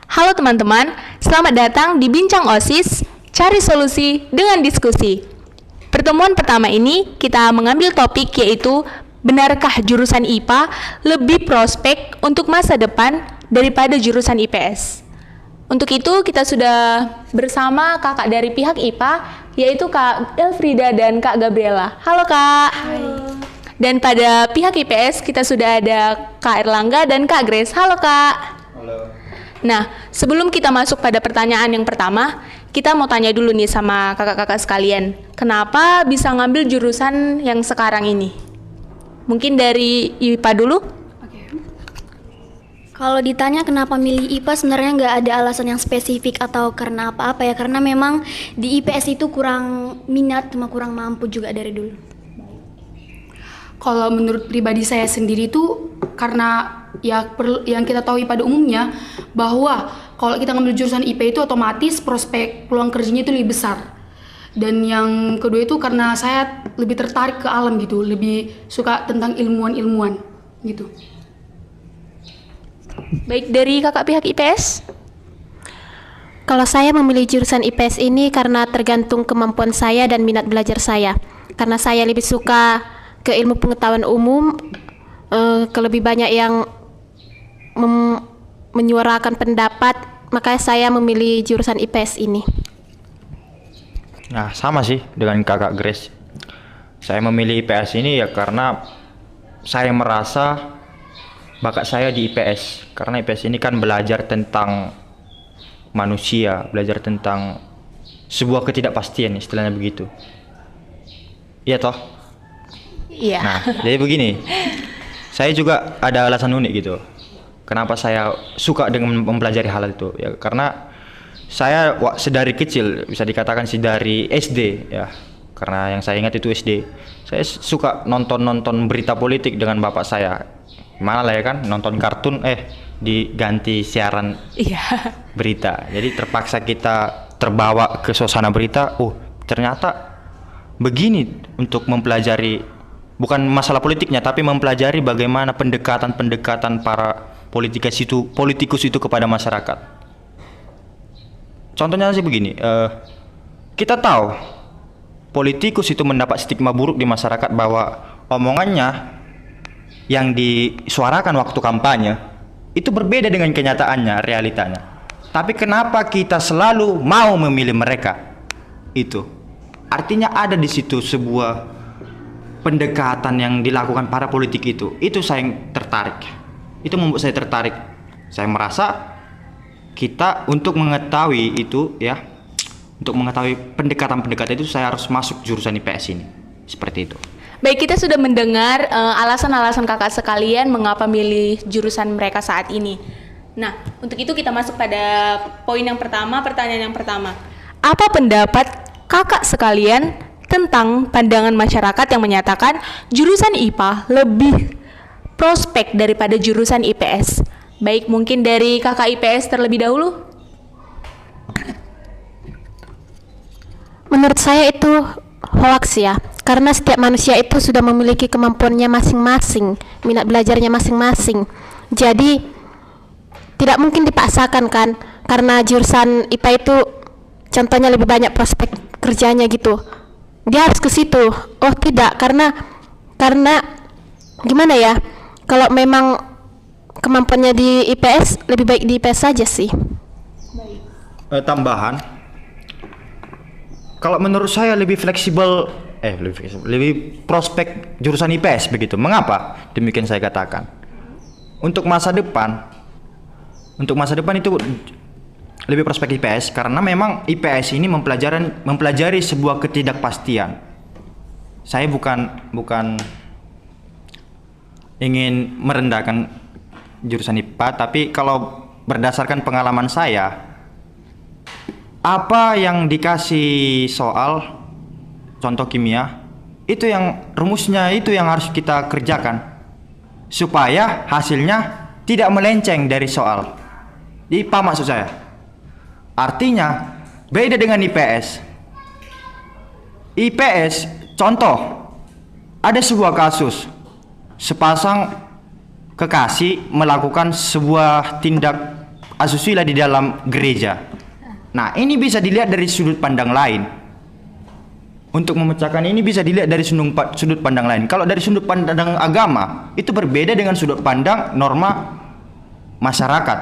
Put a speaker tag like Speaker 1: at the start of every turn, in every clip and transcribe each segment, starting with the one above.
Speaker 1: Halo teman-teman, selamat datang di Bincang OSIS, cari solusi dengan diskusi. Pertemuan pertama ini kita mengambil topik yaitu benarkah jurusan IPA lebih prospek untuk masa depan daripada jurusan IPS. Untuk itu kita sudah bersama kakak dari pihak IPA yaitu Kak Elfrida dan Kak Gabriela. Halo Kak.
Speaker 2: Hai.
Speaker 1: Dan pada pihak IPS kita sudah ada Kak Erlangga dan Kak Grace. Halo Kak.
Speaker 3: Halo.
Speaker 1: Nah, sebelum kita masuk pada pertanyaan yang pertama, kita mau tanya dulu nih sama kakak-kakak sekalian. Kenapa bisa ngambil jurusan yang sekarang ini? Mungkin dari IPA dulu?
Speaker 2: Kalau ditanya kenapa milih IPA, sebenarnya nggak ada alasan yang spesifik atau karena apa-apa ya. Karena memang di IPS itu kurang minat sama kurang mampu juga dari dulu.
Speaker 4: Kalau menurut pribadi saya sendiri itu karena yang kita tahu pada umumnya bahwa kalau kita ngambil jurusan IP itu otomatis prospek peluang kerjanya itu lebih besar. Dan yang kedua itu karena saya lebih tertarik ke alam gitu, lebih suka tentang ilmuwan-ilmuwan gitu.
Speaker 1: Baik, dari kakak pihak IPS?
Speaker 5: Kalau saya memilih jurusan IPS ini karena tergantung kemampuan saya dan minat belajar saya. Karena saya lebih suka ke ilmu pengetahuan umum, lebih banyak yang menyuarakan pendapat, maka saya memilih jurusan IPS ini.
Speaker 3: Nah, sama sih dengan kakak Grace. Saya memilih IPS ini ya karena saya merasa bakat saya di IPS. Karena IPS ini kan belajar tentang manusia, belajar tentang sebuah ketidakpastian, istilahnya begitu. Iya toh?
Speaker 1: Iya.
Speaker 3: Nah, jadi begini. Saya juga ada alasan unik gitu. Kenapa saya suka dengan mempelajari hal itu? Ya karena saya sedari kecil, bisa dikatakan sih dari SD ya. Karena yang saya ingat itu SD. Saya suka nonton berita politik dengan bapak saya. Mana lah ya kan, nonton kartun diganti siaran berita. Jadi terpaksa kita terbawa ke suasana berita. Ternyata begini untuk mempelajari, bukan masalah politiknya, tapi mempelajari bagaimana pendekatan para politikus itu kepada masyarakat. Contohnya sih begini, kita tahu politikus itu mendapat stigma buruk di masyarakat bahwa omongannya yang disuarakan waktu kampanye itu berbeda dengan kenyataannya, realitanya. Tapi kenapa kita selalu mau memilih mereka? Itu artinya ada di situ sebuah pendekatan yang dilakukan para politik itu saya yang tertarik. Itu membuat saya tertarik. Saya merasa kita untuk mengetahui itu ya, untuk mengetahui pendekatan-pendekatan itu saya harus masuk jurusan IPS ini. Seperti itu.
Speaker 1: Baik, kita sudah mendengar alasan-alasan kakak sekalian mengapa milih jurusan mereka saat ini. Nah, untuk itu kita masuk pada poin yang pertama, pertanyaan yang pertama. Apa pendapat kakak sekalian tentang pandangan masyarakat yang menyatakan jurusan IPA lebih prospek daripada jurusan IPS? Baik, mungkin dari kakak IPS terlebih dahulu.
Speaker 5: Menurut saya itu hoax ya, karena setiap manusia itu sudah memiliki kemampuannya masing-masing, minat belajarnya masing-masing. Jadi tidak mungkin dipaksakan kan, karena jurusan IPA itu contohnya lebih banyak prospek kerjanya gitu. Dia harus ke situ. Oh tidak, karena gimana ya? Kalau memang kemampuannya di IPS, lebih baik di IPS saja sih.
Speaker 3: Tambahan, kalau menurut saya lebih fleksibel, lebih prospek jurusan IPS begitu. Mengapa demikian saya katakan? Untuk masa depan itu lebih prospek IPS karena memang IPS ini mempelajari sebuah ketidakpastian. Saya bukan ingin merendahkan jurusan IPA, tapi kalau berdasarkan pengalaman saya, apa yang dikasih soal contoh kimia itu yang rumusnya itu yang harus kita kerjakan supaya hasilnya tidak melenceng dari soal. IPA maksud saya. Artinya beda dengan IPS. IPS contoh, ada sebuah kasus sepasang kekasih melakukan sebuah tindak asusila di dalam gereja. Nah, ini bisa dilihat dari sudut pandang lain. Untuk memecahkan ini bisa dilihat dari sudut pandang lain. Kalau dari sudut pandang agama, itu berbeda dengan sudut pandang norma masyarakat.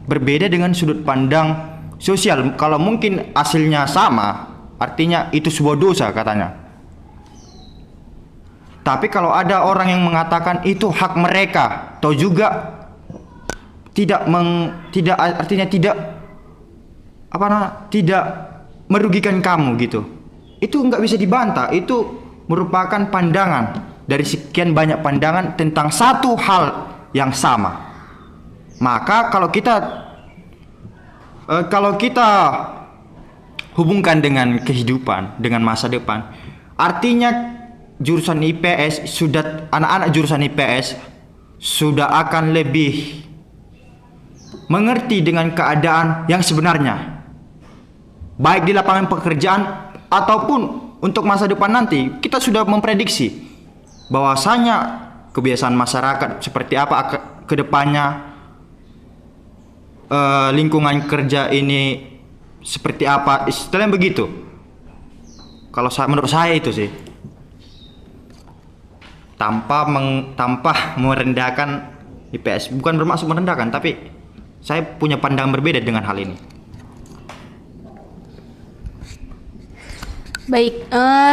Speaker 3: Berbeda dengan sudut pandang sosial. Kalau mungkin hasilnya sama, artinya itu sebuah dosa katanya. Tapi kalau ada orang yang mengatakan itu hak mereka, atau juga tidak merugikan kamu gitu, itu nggak bisa dibantah. Itu merupakan pandangan dari sekian banyak pandangan tentang satu hal yang sama. Maka kalau kita hubungkan dengan kehidupan, dengan masa depan, artinya jurusan IPS anak-anak jurusan IPS sudah akan lebih mengerti dengan keadaan yang sebenarnya, baik di lapangan pekerjaan ataupun untuk masa depan nanti. Kita sudah memprediksi bahwasanya kebiasaan masyarakat seperti apa ke depannya, lingkungan kerja ini seperti apa, istilahnya begitu. Kalau menurut saya itu sih, tanpa merendahkan IPS, bukan bermaksud merendahkan, tapi saya punya pandangan berbeda dengan hal ini.
Speaker 1: Baik,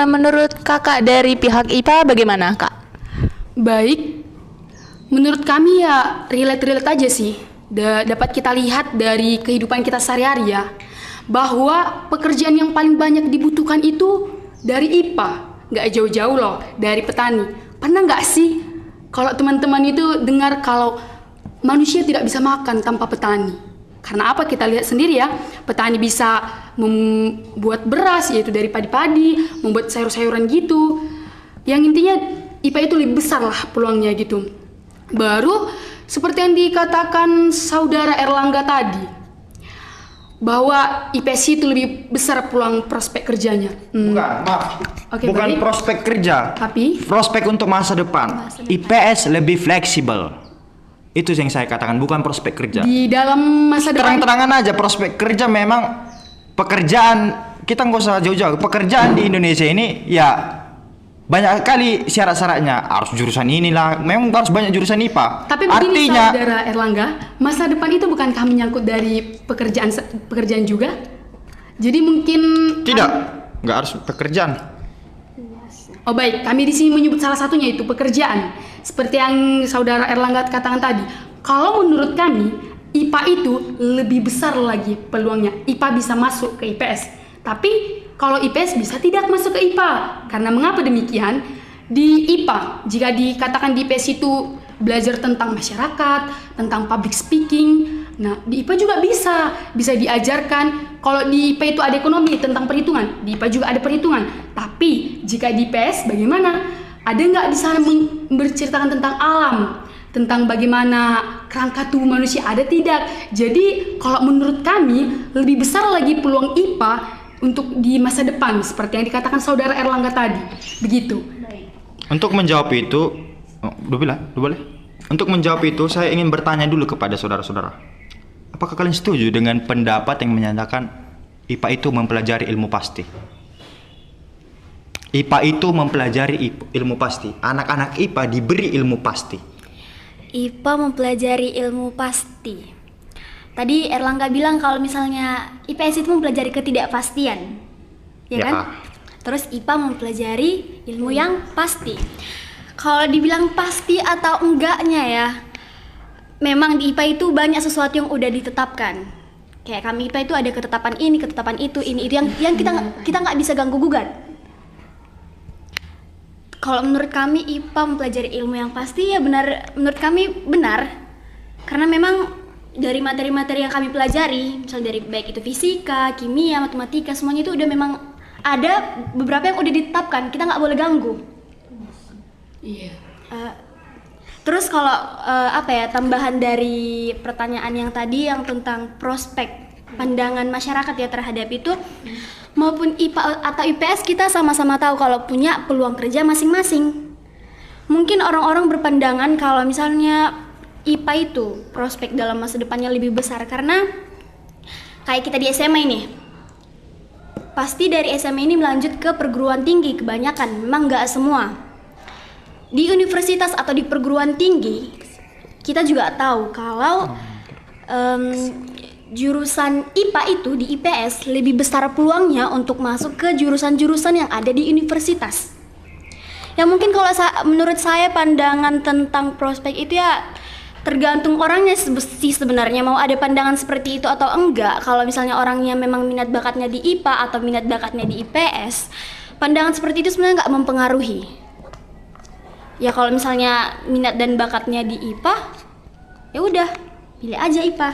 Speaker 1: menurut kakak dari pihak IPA bagaimana kak?
Speaker 4: Baik, menurut kami ya relate aja sih. Dapat kita lihat dari kehidupan kita sehari-hari ya, bahwa pekerjaan yang paling banyak dibutuhkan itu dari IPA, nggak jauh-jauh loh dari petani. Pernah nggak sih kalau teman-teman itu dengar kalau manusia tidak bisa makan tanpa petani? Karena apa? Kita lihat sendiri ya, petani bisa membuat beras, yaitu dari padi-padi, membuat sayur-sayuran gitu. Yang intinya IPA itu lebih besar lah peluangnya gitu. Baru seperti yang dikatakan saudara Erlangga tadi, bahwa IPS itu lebih besar peluang prospek kerjanya.
Speaker 3: Bukan
Speaker 4: baik.
Speaker 3: Prospek kerja,
Speaker 4: Tapi
Speaker 3: prospek untuk masa depan. IPS lebih fleksibel. Itu yang saya katakan, bukan prospek kerja.
Speaker 4: di dalam masa depan,
Speaker 3: Terang-terangan aja, prospek kerja memang pekerjaan, kita nggak usah jauh-jauh. Pekerjaan di Indonesia ini ya banyak kali syarat-syaratnya, harus jurusan inilah, memang harus banyak jurusan IPA.
Speaker 4: tapi begini
Speaker 3: artinya
Speaker 4: saudara Erlangga, masa depan itu bukankah menyangkut dari pekerjaan juga? Jadi mungkin
Speaker 3: nggak harus pekerjaan.
Speaker 4: Oh baik, kami di sini menyebut salah satunya itu pekerjaan. Seperti yang saudara Erlangga katakan tadi, kalau menurut kami IPA itu lebih besar lagi peluangnya. IPA bisa masuk ke IPS, tapi kalau IPS bisa tidak masuk ke IPA. Karena mengapa demikian? Di IPA, jika dikatakan di IPS itu belajar tentang masyarakat, tentang public speaking, nah di IPA juga bisa diajarkan. Kalau di IPA itu ada ekonomi tentang perhitungan, di IPA juga ada perhitungan. Tapi jika di IPS bagaimana? Ada nggak di sana berceritakan tentang alam, tentang bagaimana kerangka tubuh manusia, ada tidak? Jadi kalau menurut kami lebih besar lagi peluang IPA untuk di masa depan seperti yang dikatakan saudara Erlangga tadi. Begitu.
Speaker 3: Untuk menjawab itu, boleh? Untuk menjawab itu, saya ingin bertanya dulu kepada saudara-saudara. Apakah kalian setuju dengan pendapat yang menyatakan IPA itu mempelajari ilmu pasti? IPA itu mempelajari ilmu pasti. Anak-anak IPA diberi ilmu pasti.
Speaker 2: IPA mempelajari ilmu pasti. Tadi Erlangga bilang kalau misalnya IPS itu mempelajari ketidakpastian, ya kan? Terus IPA mempelajari ilmu yang pasti. Kalau dibilang pasti atau enggaknya ya, memang di IPA itu banyak sesuatu yang udah ditetapkan. Kayak kami IPA itu ada ketetapan ini, ketetapan itu, ini itu yang kita nggak bisa ganggu gugat. Kalau menurut kami IPA mempelajari ilmu yang pasti ya benar, menurut kami benar. Karena memang dari materi-materi yang kami pelajari, misalnya dari baik itu fisika, kimia, matematika, semuanya itu udah memang ada beberapa yang udah ditetapkan, kita nggak boleh ganggu.
Speaker 4: Iya.
Speaker 2: Terus kalau tambahan dari pertanyaan yang tadi yang tentang prospek pandangan masyarakat ya terhadap itu, maupun IPA atau IPS kita sama-sama tahu kalau punya peluang kerja masing-masing. Mungkin orang-orang berpandangan kalau misalnya IPA itu prospek dalam masa depannya lebih besar karena kayak kita di SMA ini. Pasti dari SMA ini melanjut ke perguruan tinggi kebanyakan, memang nggak semua. Di universitas atau di perguruan tinggi, kita juga tahu kalau jurusan IPA itu di IPS lebih besar peluangnya untuk masuk ke jurusan-jurusan yang ada di universitas. Ya mungkin kalau menurut saya pandangan tentang prospek itu ya tergantung orangnya sih sebenarnya mau ada pandangan seperti itu atau enggak. Kalau misalnya orangnya memang minat bakatnya di IPA atau minat bakatnya di IPS, pandangan seperti itu sebenarnya nggak mempengaruhi. Ya kalau misalnya minat dan bakatnya di IPA, ya udah pilih aja IPA.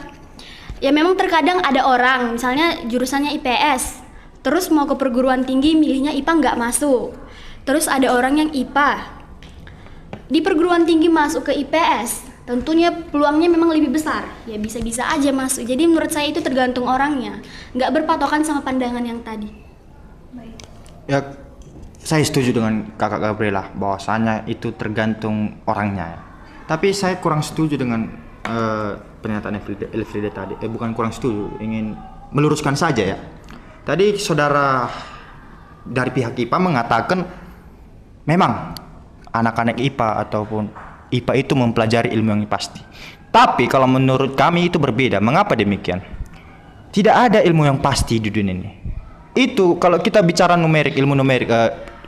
Speaker 2: Ya memang terkadang ada orang misalnya jurusannya IPS, terus mau ke perguruan tinggi milihnya IPA nggak masuk. Terus ada orang yang IPA di perguruan tinggi masuk ke IPS, tentunya peluangnya memang lebih besar. Ya bisa-bisa aja masuk. Jadi menurut saya itu tergantung orangnya, nggak berpatokan sama pandangan yang tadi.
Speaker 3: Ya, saya setuju dengan Kakak Gabriela bahwasanya itu tergantung orangnya. Tapi saya kurang setuju dengan pernyataan Elfriede tadi. Bukan kurang setuju, ingin meluruskan saja ya. Tadi saudara dari pihak IPA mengatakan memang anak-anak IPA ataupun IPA itu mempelajari ilmu yang pasti. Tapi kalau menurut kami itu berbeda. Mengapa demikian? Tidak ada ilmu yang pasti di dunia ini. Itu kalau kita bicara numerik, ilmu numerik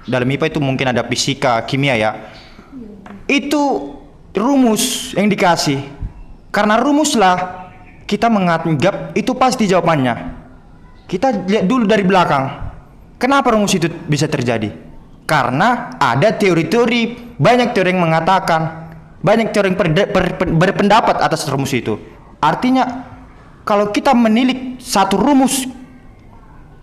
Speaker 3: dalam IPA itu mungkin ada fisika, kimia ya. Itu rumus yang dikasih. Karena rumuslah kita menganggap itu pasti jawabannya. Kita lihat dulu dari belakang. Kenapa rumus itu bisa terjadi? Karena ada teori-teori, banyak teori yang mengatakan, banyak teori yang berpendapat atas rumus itu. Artinya kalau kita menilik satu rumus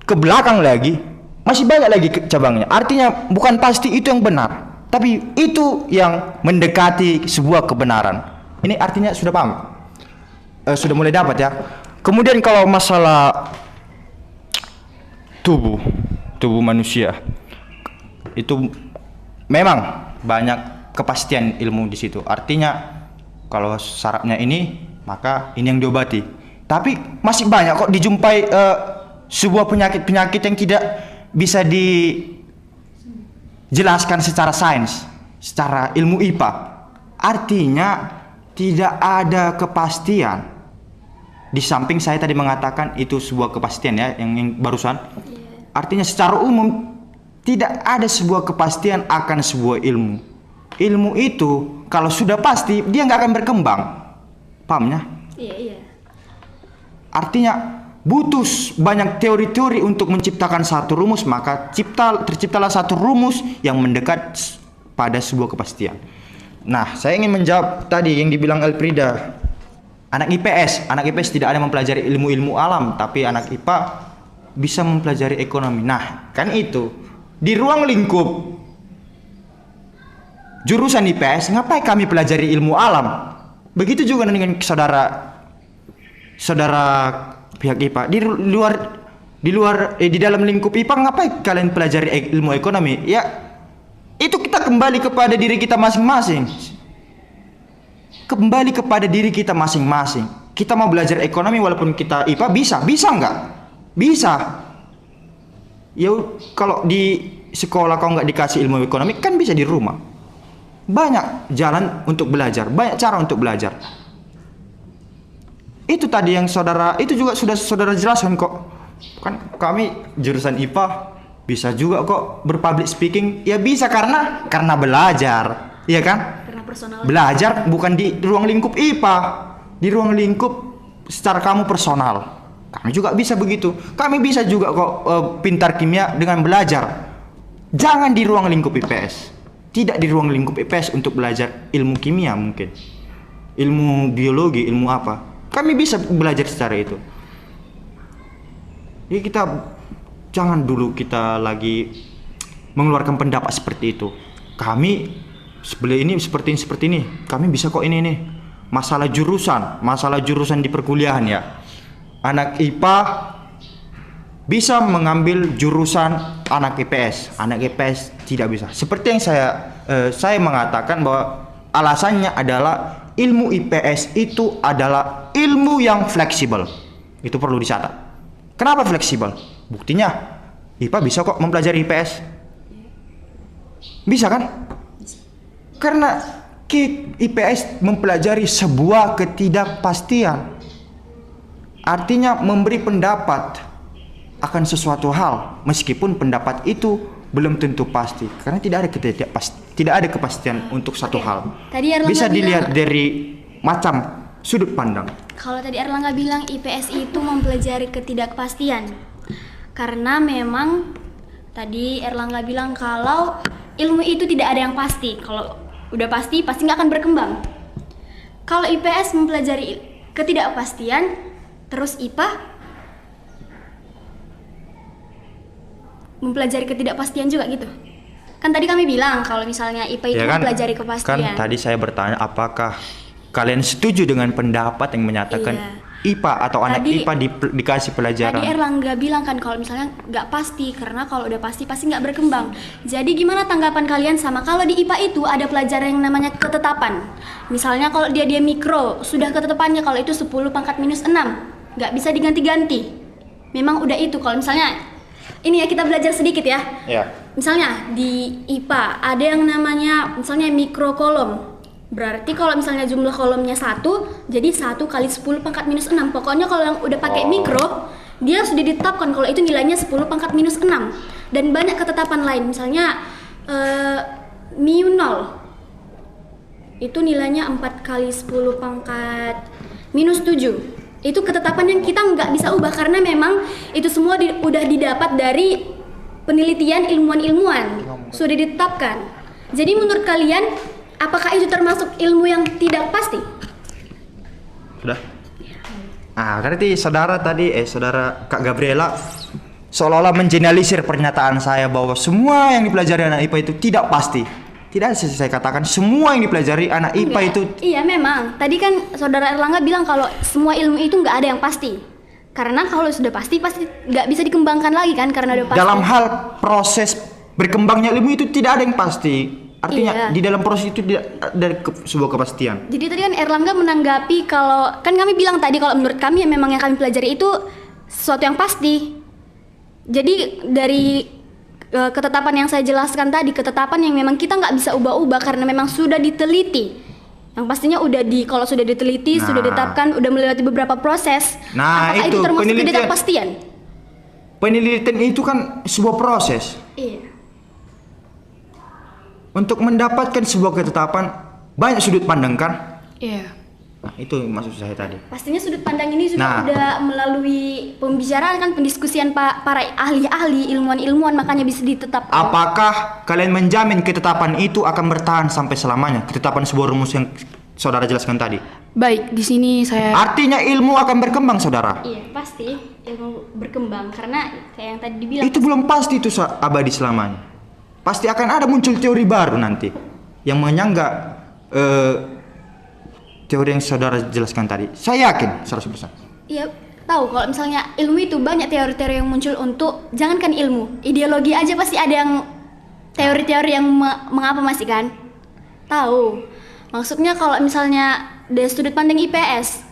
Speaker 3: ke belakang lagi, masih banyak lagi cabangnya. Artinya bukan pasti itu yang benar, tapi itu yang mendekati sebuah kebenaran. Ini artinya sudah paham? Sudah mulai dapat ya. Kemudian kalau masalah tubuh manusia, itu memang banyak kepastian ilmu di situ. Artinya kalau syaratnya ini, maka ini yang diobati. Tapi masih banyak kok dijumpai sebuah penyakit yang tidak bisa dijelaskan secara sains, secara ilmu IPA. Artinya tidak ada kepastian. Di samping saya tadi mengatakan itu sebuah kepastian ya, yang barusan. Artinya secara umum tidak ada sebuah kepastian akan sebuah ilmu. Ilmu itu kalau sudah pasti dia nggak akan berkembang. Pahamnya?
Speaker 2: Iya.
Speaker 3: Artinya butuh banyak teori-teori untuk menciptakan satu rumus, maka terciptalah satu rumus yang mendekat pada sebuah kepastian. Nah, saya ingin menjawab tadi yang dibilang Elfriede. Anak IPS tidak ada mempelajari ilmu-ilmu alam, tapi anak IPA bisa mempelajari ekonomi. Nah, kan itu di ruang lingkup jurusan IPS, ngapain kami pelajari ilmu alam? Begitu juga dengan saudara pihak IPA. Di dalam lingkup IPA ngapain kalian pelajari ilmu ekonomi? Ya, itu kita kembali kepada diri kita masing-masing. Kembali kepada diri kita masing-masing. Kita mau belajar ekonomi walaupun kita IPA bisa nggak? Bisa. Ya kalau di sekolah kau nggak dikasih ilmu ekonomi, kan bisa di rumah. Banyak jalan untuk belajar, banyak cara untuk belajar. Itu tadi yang itu juga sudah saudara jelaskan kok. Kan kami jurusan IPA bisa juga kok berpublic speaking. Ya bisa karena belajar, iya kan?
Speaker 2: Karena personal.
Speaker 3: Belajar bukan di ruang lingkup IPA, di ruang lingkup secara kamu personal. Kami juga bisa begitu. Kami bisa juga kok pintar kimia dengan belajar. Jangan di ruang lingkup IPS. Tidak di ruang lingkup IPS untuk belajar ilmu kimia mungkin. Ilmu biologi, ilmu apa. Kami bisa belajar secara itu. Jadi kita jangan dulu kita lagi mengeluarkan pendapat seperti itu. Kami seperti ini. Kami bisa kok ini nih. Masalah jurusan di perkuliahan ya. Anak IPA bisa mengambil jurusan anak IPS. Anak IPS tidak bisa. Seperti yang saya mengatakan bahwa alasannya adalah ilmu IPS itu adalah ilmu yang fleksibel. Itu perlu dicatat. Kenapa fleksibel? Buktinya IPA bisa kok mempelajari IPS. Bisa kan? Karena IPS mempelajari sebuah ketidakpastian. Artinya memberi pendapat akan sesuatu hal meskipun pendapat itu belum tentu pasti karena tidak ada kepastian untuk satu hal.
Speaker 2: Tadi Erlangga
Speaker 3: bisa dilihat
Speaker 2: bilang,
Speaker 3: dari macam sudut pandang.
Speaker 2: kalau tadi Erlangga bilang IPS itu mempelajari ketidakpastian karena memang tadi Erlangga bilang kalau ilmu itu tidak ada yang pasti. Kalau udah pasti nggak akan berkembang. Kalau IPS mempelajari ketidakpastian, terus IPA mempelajari ketidakpastian juga gitu. Kan tadi kami bilang kalau misalnya IPA itu mempelajari kepastian.
Speaker 3: Kan tadi saya bertanya apakah kalian setuju dengan pendapat yang menyatakan IPA atau anak
Speaker 2: Tadi-
Speaker 3: IPA dikasih pelajaran?
Speaker 2: Tadi Erlangga bilang kan kalau misalnya nggak pasti karena kalau udah pasti nggak berkembang. Jadi gimana tanggapan kalian sama kalau di IPA itu ada pelajaran yang namanya ketetapan. Misalnya kalau dia mikro sudah ketetapannya kalau itu 10 pangkat minus 6 nggak bisa diganti-ganti. Memang udah itu kalau misalnya ini ya kita belajar sedikit ya.
Speaker 3: Ya.
Speaker 2: Misalnya di IPA ada yang namanya misalnya mikro kolom. Berarti kalau misalnya jumlah kolomnya 1, jadi 1 kali 10 pangkat minus 6. Pokoknya kalau yang udah pakai mikro, dia sudah ditetapkan kalau itu nilainya 10 pangkat minus 6. Dan banyak ketetapan lain, misalnya mu 0. Itu nilainya 4 kali 10 pangkat minus 7. Itu ketetapan yang kita nggak bisa ubah karena memang itu semua udah didapat dari penelitian ilmuwan-ilmuwan. Sudah ditetapkan. Jadi menurut kalian apakah itu termasuk ilmu yang tidak pasti?
Speaker 3: Sudah. Berarti saudara Kak Gabriela seolah-olah mengeneralisir pernyataan saya bahwa semua yang dipelajari anak IPA itu tidak pasti. Tidak saya katakan semua yang dipelajari anak IPA itu.
Speaker 2: Iya memang. Tadi kan saudara Erlangga bilang kalau semua ilmu itu nggak ada yang pasti. Karena kalau sudah pasti nggak bisa dikembangkan lagi kan karena udah pasti.
Speaker 3: Dalam hal proses berkembangnya ilmu itu tidak ada yang pasti. Artinya di dalam proses itu tidak ada sebuah kepastian.
Speaker 2: Jadi tadi kan Erlangga menanggapi kalau kan kami bilang tadi kalau menurut kami memang yang kami pelajari itu sesuatu yang pasti. Jadi dari ketetapan yang saya jelaskan tadi, ketetapan yang memang kita nggak bisa ubah-ubah karena memang sudah diteliti. Yang pastinya kalau sudah diteliti, sudah ditetapkan, udah melewati beberapa proses. Apakah itu termasuk ketidakpastian?
Speaker 3: Penelitian itu kan sebuah proses.
Speaker 2: Iya.
Speaker 3: Untuk mendapatkan sebuah ketetapan banyak sudut pandang kan?
Speaker 4: Iya.
Speaker 3: Nah, itu maksud saya tadi.
Speaker 2: Pastinya sudut pandang ini udah melalui pembicaraan kan pendiskusian para ahli-ahli, ilmuwan-ilmuwan makanya bisa ditetapkan.
Speaker 3: Apakah kalian menjamin ketetapan itu akan bertahan sampai selamanya? Ketetapan sebuah rumus yang saudara jelaskan tadi.
Speaker 4: Baik, di sini saya
Speaker 3: Artinya ilmu akan berkembang, saudara.
Speaker 2: Iya, pasti ilmu berkembang karena kayak yang tadi dibilang.
Speaker 3: Itu belum pasti itu abadi selamanya. Pasti akan ada muncul teori baru nanti yang menyanggah teori yang saudara jelaskan tadi. Saya yakin 100%.
Speaker 2: Iya, tahu kalau misalnya ilmu itu banyak teori-teori yang muncul untuk jangankan ilmu, ideologi aja pasti ada yang teori-teori yang mengapa masih kan? Tahu. Maksudnya kalau misalnya dari sudut pandang IPS,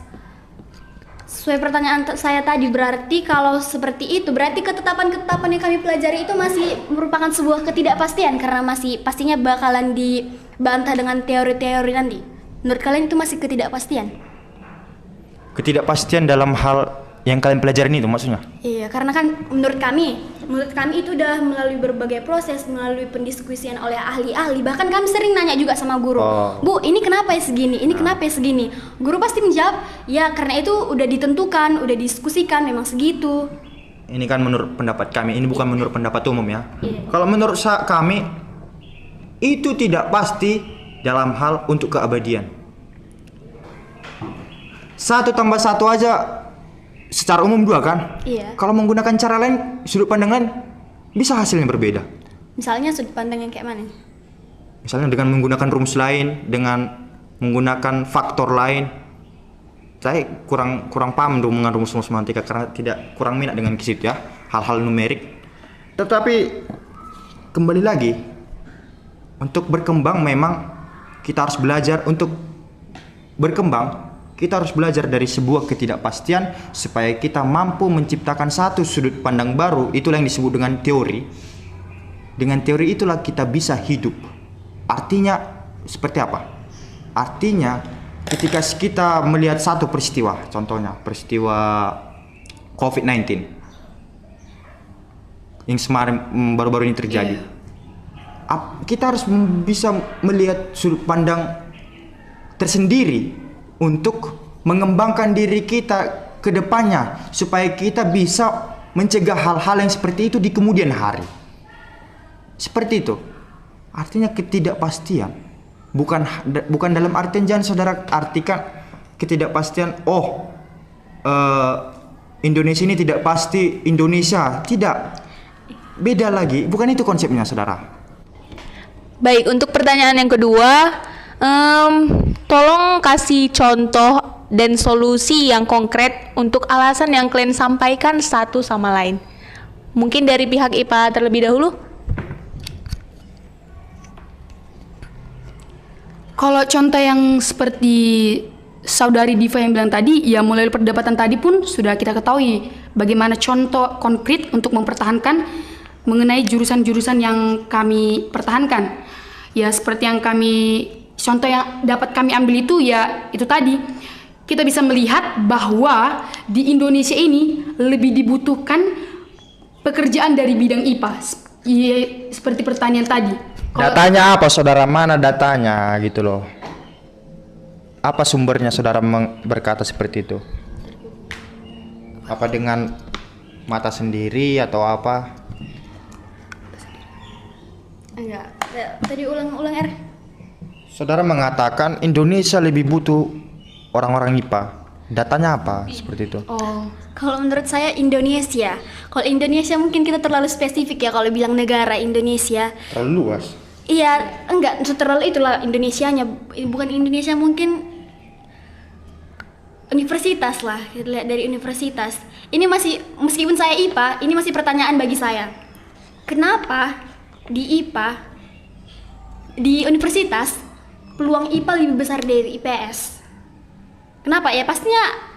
Speaker 2: sesuai pertanyaan saya tadi berarti kalau seperti itu berarti ketetapan-ketetapan yang kami pelajari itu masih merupakan sebuah ketidakpastian karena masih pastinya bakalan dibantah dengan teori-teori nanti. Menurut kalian itu masih ketidakpastian?
Speaker 3: Ketidakpastian dalam hal yang kalian pelajarin itu maksudnya?
Speaker 2: Iya, karena kan menurut kami itu udah melalui berbagai proses, melalui pendiskusian oleh ahli-ahli. Bahkan kami sering nanya juga sama guru, Bu, ini kenapa ya segini? Ini kenapa ya segini? Guru pasti menjawab, ya karena itu udah ditentukan, udah diskusikan, memang segitu.
Speaker 3: Ini kan menurut pendapat kami, ini bukan menurut pendapat umum ya.
Speaker 2: Iya.
Speaker 3: Kalau menurut kami itu tidak pasti dalam hal untuk keabadian. 1 tambah 1 aja secara umum 2 kan?
Speaker 2: Iya.
Speaker 3: Kalau menggunakan cara lain, sudut pandang lain bisa hasilnya berbeda.
Speaker 2: Misalnya sudut pandang yang kayak mana?
Speaker 3: Misalnya dengan menggunakan rumus lain, dengan menggunakan faktor lain. Saya kurang paham dengan rumus-rumus matematika karena kurang minat dengan situ ya, hal-hal numerik. Tetapi kembali lagi, untuk berkembang memang kita harus belajar untuk berkembang, kita harus belajar dari sebuah ketidakpastian supaya kita mampu menciptakan satu sudut pandang baru. Itulah yang disebut dengan teori. Dengan teori itulah kita bisa hidup. Artinya seperti apa? Artinya ketika kita melihat satu peristiwa, contohnya peristiwa COVID-19 yang baru-baru ini terjadi, kita harus bisa melihat sudut pandang tersendiri untuk mengembangkan diri kita ke depannya supaya kita bisa mencegah hal-hal yang seperti itu di kemudian hari. Seperti itu. Artinya ketidakpastian. Bukan dalam artian, jangan saudara artikan ketidakpastian Indonesia ini tidak pasti Indonesia. Tidak. Beda lagi. Bukan itu konsepnya, saudara.
Speaker 1: Baik, untuk pertanyaan yang kedua, tolong kasih contoh dan solusi yang konkret untuk alasan yang kalian sampaikan satu sama lain. Mungkin dari pihak IPA terlebih dahulu.
Speaker 4: Kalau contoh yang seperti Saudari Diva yang bilang tadi, ya mulai dari perdebatan tadi pun sudah kita ketahui bagaimana contoh konkret untuk mempertahankan mengenai jurusan-jurusan yang kami pertahankan. Ya seperti yang contoh yang dapat kami ambil itu ya itu tadi. Kita bisa melihat bahwa di Indonesia ini lebih dibutuhkan pekerjaan dari bidang IPA. Seperti pertanyaan tadi.
Speaker 3: Datanya apa, saudara? Mana datanya gitu loh? Apa sumbernya saudara berkata seperti itu? Apa dengan mata sendiri atau apa?
Speaker 2: Enggak. Tadi ulang R.
Speaker 3: Saudara mengatakan Indonesia lebih butuh orang-orang IPA. Datanya apa seperti itu?
Speaker 2: Kalau menurut saya Indonesia. Kalau Indonesia mungkin kita terlalu spesifik ya kalau bilang negara Indonesia.
Speaker 3: Terlalu luas.
Speaker 2: Iya, enggak terlalu itulah Indonesianya. Bukan Indonesia, mungkin universitas lah. Kita lihat dari universitas. Ini masih, meskipun saya IPA, ini masih pertanyaan bagi saya. Kenapa di IPA, di universitas, peluang IPA lebih besar dari IPS? Kenapa ya? Pastinya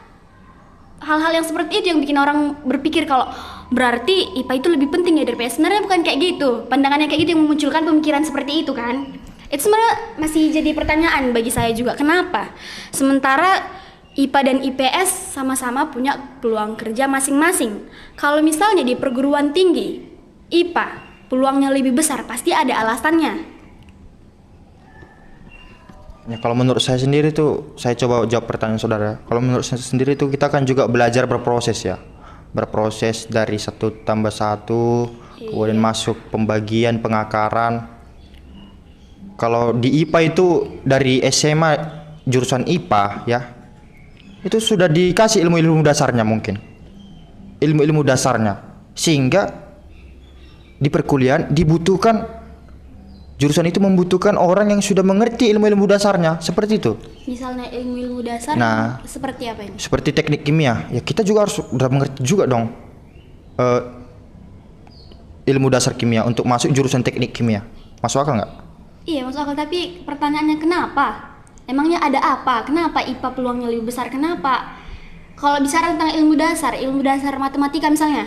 Speaker 2: hal-hal yang seperti itu yang bikin orang berpikir kalau berarti IPA itu lebih penting ya dari IPS. Sebenarnya bukan kayak gitu. Pandangannya kayak gitu yang memunculkan pemikiran seperti itu kan. Itu sebenarnya masih jadi pertanyaan bagi saya juga. Kenapa? Sementara IPA dan IPS sama-sama punya peluang kerja masing-masing. Kalau misalnya di perguruan tinggi IPA peluangnya lebih besar, pasti ada alasannya.
Speaker 3: Ya, kalau menurut saya sendiri tuh, saya coba jawab pertanyaan saudara. Kalau menurut saya sendiri tuh kita kan juga belajar berproses ya. Berproses dari 1+1, kemudian masuk pembagian, pengakaran. Kalau di IPA itu dari SMA jurusan IPA ya, itu sudah dikasih ilmu-ilmu dasarnya mungkin. Ilmu-ilmu dasarnya. Sehingga di perkuliahan dibutuhkan, jurusan itu membutuhkan orang yang sudah mengerti ilmu-ilmu dasarnya, seperti itu.
Speaker 2: Misalnya ilmu-ilmu dasar, seperti apa ini?
Speaker 3: Seperti teknik kimia, ya kita juga harus udah mengerti juga dong ilmu dasar kimia untuk masuk jurusan teknik kimia. Masuk akal nggak?
Speaker 2: Iya masuk akal, tapi pertanyaannya kenapa? Emangnya ada apa? Kenapa IPA peluangnya lebih besar? Kenapa? Kalau bicara tentang ilmu dasar matematika misalnya,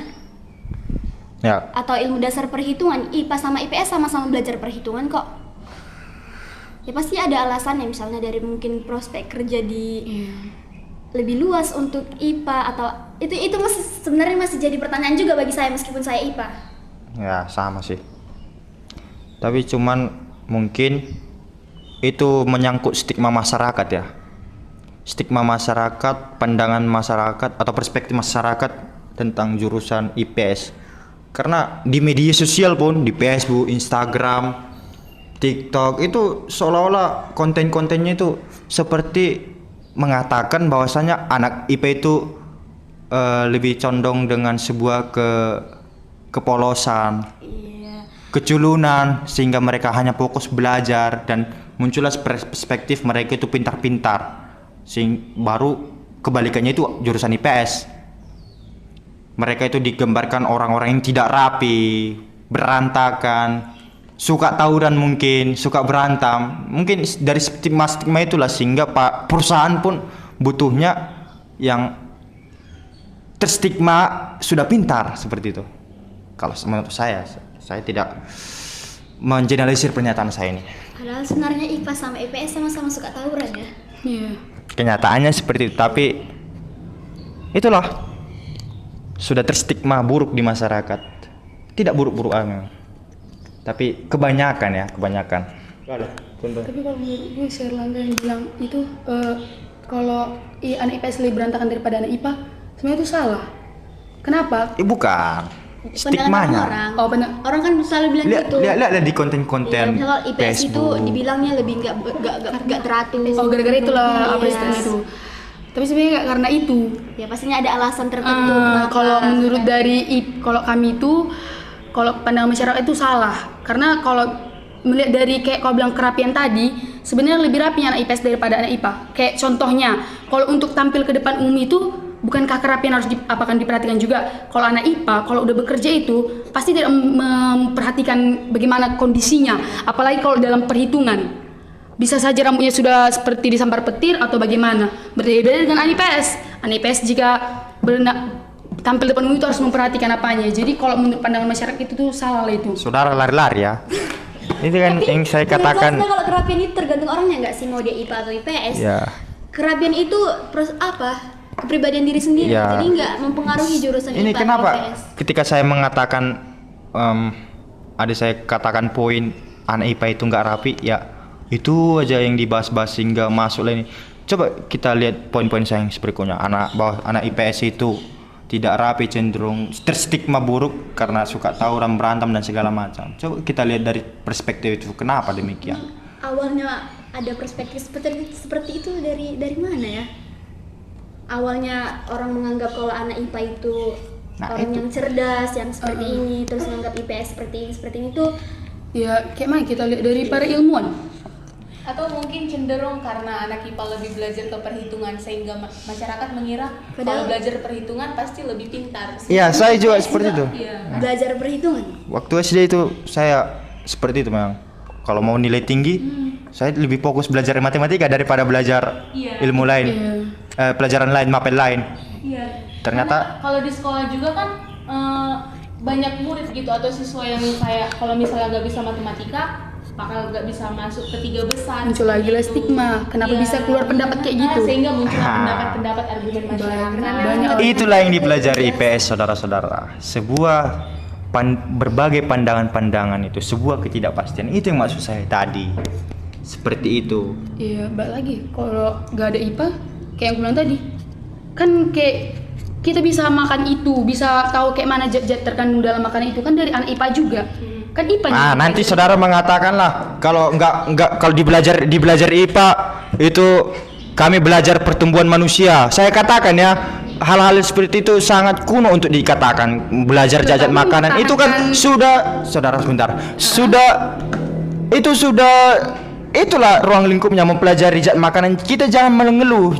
Speaker 3: ya,
Speaker 2: atau ilmu dasar perhitungan, IPA sama IPS sama-sama belajar perhitungan kok. Ya pasti ada alasannya, misalnya dari mungkin prospek kerja di lebih luas untuk IPA, atau itu sebenarnya masih jadi pertanyaan juga bagi saya meskipun saya IPA.
Speaker 3: Ya sama sih. Tapi cuman mungkin itu menyangkut stigma masyarakat ya. Stigma masyarakat, pandangan masyarakat atau perspektif masyarakat tentang jurusan IPS. Karena di media sosial pun, di Facebook, Instagram, TikTok itu seolah-olah konten-kontennya itu seperti mengatakan bahwasanya anak IPA itu lebih condong dengan sebuah kepolosan, keculunan, sehingga mereka hanya fokus belajar dan muncullah perspektif mereka itu pintar-pintar. Baru kebalikannya itu jurusan IPS. Mereka itu digambarkan orang-orang yang tidak rapi, berantakan, suka tawuran mungkin, suka berantem. Mungkin dari stigma itulah sehingga perusahaan pun butuhnya yang terstigma sudah pintar seperti itu. Kalau menurut saya tidak mengeneralisir pernyataan saya ini.
Speaker 2: Padahal sebenarnya IPA sama IPS sama-sama suka tawuran ya.
Speaker 4: Iya.
Speaker 3: Kenyataannya seperti itu, tapi itulah sudah terstigma buruk di masyarakat. Tidak buruk-buruk amat, tapi kebanyakan.
Speaker 4: Tapi kalau menurut gue si Erlangga yang bilang itu kalau anak IPS lebih berantakan daripada anak IPA, sebenarnya itu salah. Kenapa?
Speaker 3: Bukan
Speaker 2: Pandangan
Speaker 3: stigmanya.
Speaker 2: orang.
Speaker 4: Oh benar.
Speaker 2: Orang kan selalu bilang gitu.
Speaker 3: Lihat di konten-konten
Speaker 2: Iya, kalau IPS itu
Speaker 3: Facebook.
Speaker 2: dibilangnya lebih nggak teratur.
Speaker 4: Oh gara-gara itulah apa
Speaker 2: Iya.
Speaker 4: istilahnya itu. Tapi sebenarnya nggak karena itu.
Speaker 2: Ya pastinya ada alasan tertentu. kenapa.
Speaker 4: Kalau menurut kalau kami itu, kalau pandangan masyarakat itu salah. Karena kalau melihat dari kayak kau bilang kerapian tadi, sebenarnya lebih rapinya anak IPS daripada anak IPA. Kayak contohnya, kalau untuk tampil ke depan umum itu, bukankah kerapian harus akan diperhatikan juga? Kalau anak IPA, kalau udah bekerja itu pasti tidak memperhatikan bagaimana kondisinya, apalagi kalau dalam perhitungan. Bisa saja rambutnya sudah seperti disambar petir atau bagaimana. Berbeda dengan anak IPS. Anak IPS jika tampil depan umum itu harus memperhatikan apanya. Jadi kalau menurut pandangan masyarakat itu tuh salah lah itu.
Speaker 3: Saudara lari-lari ya. Itu kan yang saya katakan.
Speaker 2: Jelasnya kalau kerapian itu tergantung orangnya nggak sih, mau dia IPA atau IPS.
Speaker 3: Ya.
Speaker 2: Kerapian itu kepribadian diri sendiri.
Speaker 3: Ya.
Speaker 2: Jadi nggak mempengaruhi jurusan
Speaker 3: Ini
Speaker 2: IPA atau
Speaker 3: kenapa
Speaker 2: IPS.
Speaker 3: ketika saya mengatakan ada saya katakan poin anak IPA itu nggak rapi, ya itu aja yang dibahas-bahas sehingga masuk lah ini. Coba kita lihat poin-poin saya yang berikutnya. Anak IPS itu tidak rapi, cenderung terstigma buruk karena suka tawuran, berantem dan segala macam. Coba kita lihat dari perspektif itu, kenapa demikian?
Speaker 2: Awalnya ada perspektif seperti itu dari mana ya? Awalnya orang menganggap kalau anak IPA itu orang yang cerdas, yang seperti ini, terus menganggap IPS seperti ini tuh
Speaker 4: Ya kayak mana kita lihat dari para ilmuwan.
Speaker 1: Atau mungkin cenderung karena anak IPA lebih belajar ke perhitungan sehingga masyarakat mengira kalau belajar perhitungan pasti lebih pintar.
Speaker 3: Iya, saya juga seperti itu.
Speaker 1: Iya.
Speaker 2: belajar perhitungan.
Speaker 3: Waktu SD itu saya seperti itu memang. Kalau mau nilai tinggi, saya lebih fokus belajar matematika daripada belajar ilmu lain, pelajaran lain, mapel lain.
Speaker 1: Iya.
Speaker 3: Ternyata
Speaker 1: karena kalau di sekolah juga kan banyak murid gitu atau siswa yang kayak kalau misalnya nggak bisa matematika bakal nggak bisa masuk ke 3 besar.
Speaker 4: Muncul lagi lah stigma. Kenapa bisa keluar pendapat kayak gitu?
Speaker 1: Sehingga muncul pendapat-pendapat argumen masyarakat.
Speaker 4: Banyak.
Speaker 3: itulah yang dipelajari IPS, saudara-saudara. Sebuah berbagai pandangan-pandangan itu, sebuah ketidakpastian. Itu yang maksud saya tadi. Seperti itu.
Speaker 4: Iya, balik lagi. Kalau nggak ada IPA, kayak yang aku bilang tadi, kan kayak kita bisa makan itu, bisa tahu kayak mana zat-zat terkandung dalam makanan itu kan dari anak IPA juga. Kan IPA.
Speaker 3: Nanti saudara mengatakan lah kalau kalau dibelajar IPA itu kami belajar pertumbuhan manusia. Saya katakan ya, hal-hal seperti itu sangat kuno untuk dikatakan. Belajar zat makanan itu kan sudah, saudara sebentar, itulah ruang lingkupnya mempelajari zat makanan. Kita jangan mengeluh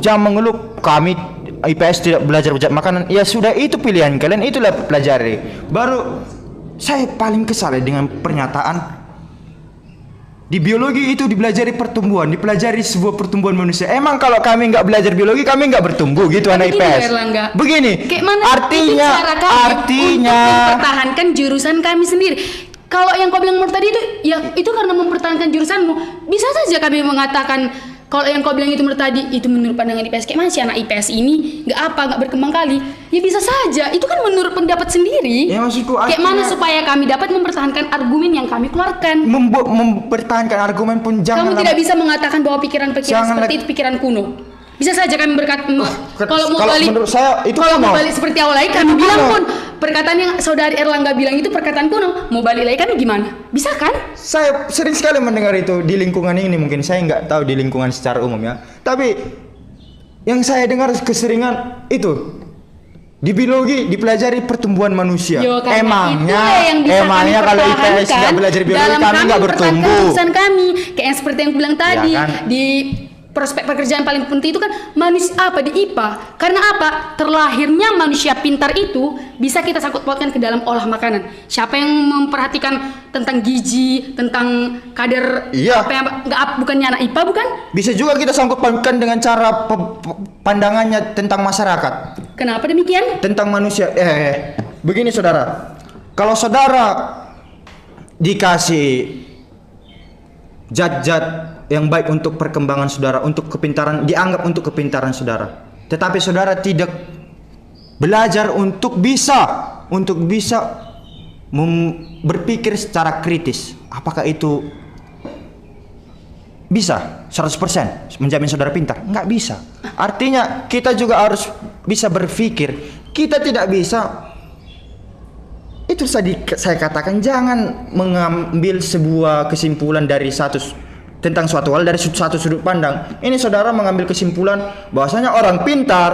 Speaker 3: kami IPS tidak belajar zat makanan. Ya sudah, itu pilihan kalian, itulah pelajari. Baru saya paling kesal dengan pernyataan di biologi itu dipelajari pertumbuhan, dipelajari sebuah pertumbuhan manusia. Emang kalau kami nggak belajar biologi kami nggak bertumbuh gitu anak IPS? Begini,
Speaker 4: kayak mana
Speaker 3: artinya
Speaker 4: untuk mempertahankan jurusan kami sendiri. Kalau yang kau bilang menurut tadi itu, ya itu karena mempertahankan jurusanmu. Bisa saja kami mengatakan kalau yang kau bilang itu menurut tadi, itu menurut pandangan IPS. Kayak mana sih anak IPS ini nggak berkembang kali? Ya bisa saja, itu kan menurut pendapat sendiri.
Speaker 3: Ya maksudku
Speaker 4: kayak mana supaya kami dapat mempertahankan argumen yang kami keluarkan?
Speaker 3: Mempertahankan argumen pun jangan.
Speaker 4: Kamu tidak bisa mengatakan bahwa pikiran-pikiran seperti itu pikiran kuno. Bisa saja kami berkata kalau mau balik,
Speaker 3: menurut saya itu
Speaker 4: kalau mau
Speaker 3: kuno.
Speaker 4: balik seperti awal lagi kami bilang pun perkataan yang saudari Erlangga bilang itu perkataan kuno. Mau balik lagi kami gimana? Bisa kan?
Speaker 3: Saya sering sekali mendengar itu di lingkungan ini, mungkin saya nggak tahu di lingkungan secara umum ya. Tapi yang saya dengar keseringan itu di biologi dipelajari pertumbuhan manusia. Emangnya kalau IPS nggak belajar biologi kami nggak bertumbuh.
Speaker 4: Jurusan kami kayak yang seperti yang aku bilang tadi
Speaker 3: Ya kan?
Speaker 4: di prospek pekerjaan paling penting itu kan manusia apa di IPA. Karena apa? Terlahirnya manusia pintar itu bisa kita sangkut pautkan ke dalam olah makanan. Siapa yang memperhatikan tentang gizi, tentang kadar
Speaker 3: Iya.
Speaker 4: apa yang bukannya anak IPA bukan?
Speaker 3: Bisa juga kita sangkut pautkan dengan cara pandangannya tentang masyarakat,
Speaker 4: Kenapa demikian?
Speaker 3: tentang manusia. Begini saudara, kalau saudara dikasih zat-zat yang baik untuk perkembangan saudara, untuk kepintaran, dianggap untuk kepintaran saudara, tetapi saudara tidak belajar untuk bisa berpikir secara kritis, apakah itu bisa 100% menjamin saudara pintar? Nggak bisa. Artinya kita juga harus bisa berpikir. Kita tidak bisa. Itu tadi saya katakan, jangan mengambil sebuah kesimpulan dari tentang suatu hal dari satu sudut pandang. Ini saudara mengambil kesimpulan bahwasanya orang pintar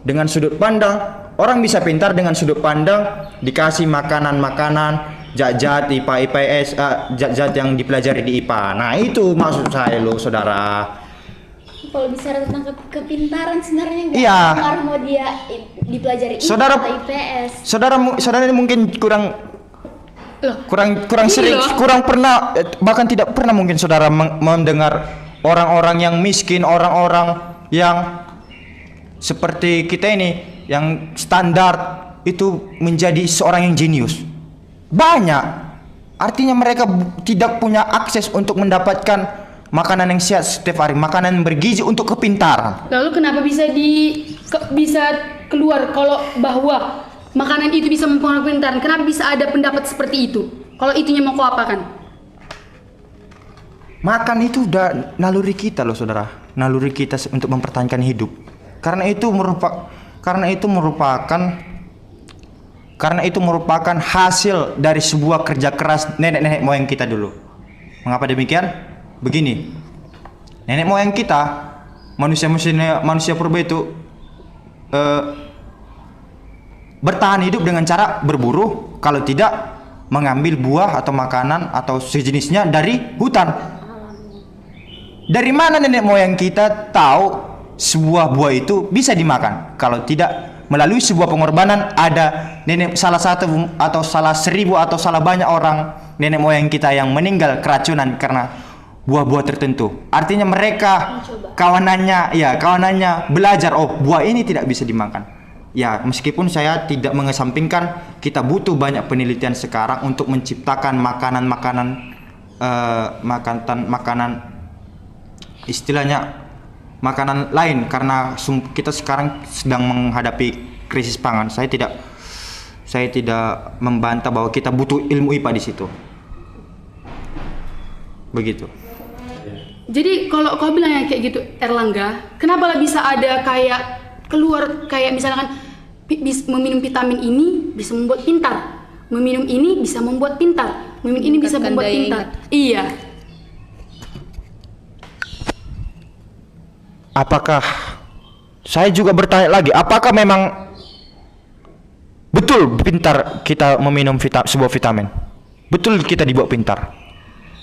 Speaker 3: dengan sudut pandang, orang bisa pintar dengan sudut pandang dikasih makanan-makanan, zat-zat IPA, IPS, zat-zat yang dipelajari di IPA. Nah itu maksud saya loh saudara.
Speaker 2: Kalau bicara tentang kepintaran sebenarnya nggak
Speaker 3: Iya.
Speaker 2: pengaruh mau dia dipelajari IPA
Speaker 3: Saudara-
Speaker 2: atau IPS.
Speaker 3: Saudara ini mungkin kurang
Speaker 4: Loh,
Speaker 3: sering,
Speaker 4: loh.
Speaker 3: kurang pernah, bahkan tidak pernah mungkin saudara mendengar orang-orang yang miskin, orang-orang yang seperti kita ini yang standar itu menjadi seorang yang jenius. Banyak. Artinya mereka tidak punya akses untuk mendapatkan makanan yang sehat setiap hari, makanan yang bergizi untuk kepintaran.
Speaker 4: Lalu kenapa bisa bisa keluar kalau bahwa makanan itu bisa mempengaruhi pintaran? Kenapa bisa ada pendapat seperti itu? Kalau itunya mau kau apakan?
Speaker 3: Makan itu udah naluri kita loh saudara, naluri kita untuk mempertahankan hidup. Karena itu merupakan hasil dari sebuah kerja keras nenek-nenek moyang kita dulu. Mengapa demikian? Begini, nenek moyang kita, manusia purba itu bertahan hidup dengan cara berburu, kalau tidak mengambil buah atau makanan atau sejenisnya dari hutan. Dari mana nenek moyang kita tahu sebuah buah itu bisa dimakan? Kalau tidak melalui sebuah pengorbanan, ada salah satu atau salah 1000 atau salah banyak orang nenek moyang kita yang meninggal keracunan karena buah-buah tertentu. Artinya mereka kawanannya belajar, oh buah ini tidak bisa dimakan. Ya, meskipun saya tidak mengesampingkan kita butuh banyak penelitian sekarang untuk menciptakan makanan istilahnya makanan lain, karena kita sekarang sedang menghadapi krisis pangan. Saya tidak membantah bahwa kita butuh ilmu IPA di situ. Begitu.
Speaker 4: Jadi kalau kau bilang yang kayak gitu Erlangga, kenapa lah bisa ada kayak keluar kayak misalkan meminum vitamin ini bisa membuat pintar, meminum ini bisa membuat pintar, meminum ini bisa
Speaker 1: Meningkatkan
Speaker 4: membuat
Speaker 1: daya
Speaker 4: pintar.
Speaker 1: ingat.
Speaker 4: Iya.
Speaker 3: Apakah saya juga bertanya lagi, apakah memang betul pintar kita meminum sebuah vitamin? Betul kita dibuat pintar?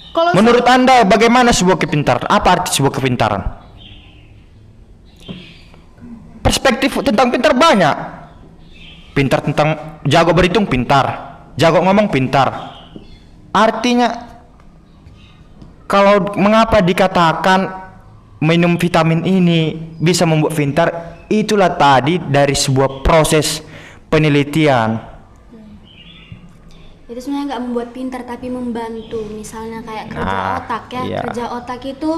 Speaker 4: Kalau
Speaker 3: Menurut Anda bagaimana sebuah kepintaran? Apa arti sebuah kepintaran? Perspektif tentang pintar banyak. Pintar tentang jago berhitung pintar, jago ngomong pintar. Artinya kalau mengapa dikatakan minum vitamin ini bisa membuat pintar, itulah tadi dari sebuah proses penelitian.
Speaker 2: Itu sebenarnya nggak membuat pintar tapi membantu. Misalnya kayak kerja
Speaker 3: Nah,
Speaker 2: otak ya.
Speaker 3: iya.
Speaker 2: Kerja otak itu